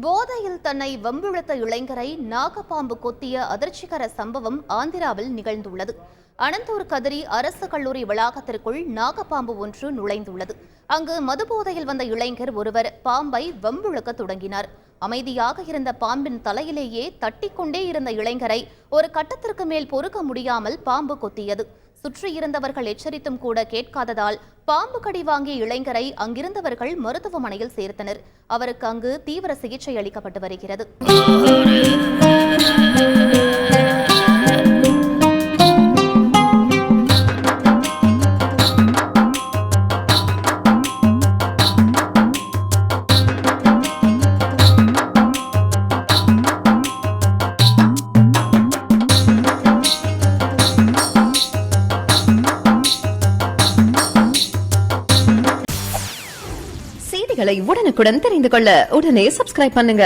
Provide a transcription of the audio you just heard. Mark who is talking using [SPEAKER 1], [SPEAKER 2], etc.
[SPEAKER 1] போதையில் தன்னை வம்பிழுத்த இளைஞரை நாகப்பாம்பு கொத்திய அதிர்ச்சிகர சம்பவம் ஆந்திராவில் நிகழ்ந்துள்ளது. அனந்தூர் கதிரி அரசு கல்லூரி வளாகத்திற்குள் நாகப்பாம்பு ஒன்று நுழைந்துள்ளது. அங்கு மதுபோதையில் வந்த இளைஞர் ஒருவர் பாம்பை வம்பிழுக்க தொடங்கினார். அமைதியாக இருந்த பாம்பின் தலையிலேயே தட்டிக்கொண்டே இருந்த இளைஞரை ஒரு கட்டத்திற்கு மேல் பொறுக்க முடியாமல் பாம்பு கொத்தியது. சுற்றியிருந்தவர்கள் எச்சரித்தும் கூட கேட்காததால் பாம்பு கடி வாங்கிய இளைஞரை அங்கிருந்தவர்கள் மருத்துவமனையில் சேர்த்தனர். அவருக்கு அங்கு தீவிர சிகிச்சை அளிக்கப்பட்டு வருகிறது.
[SPEAKER 2] செய்திகளை உடனுக்குடன் தெரிந்து கொள்ள உடனே சப்ஸ்கிரைப் பண்ணுங்க.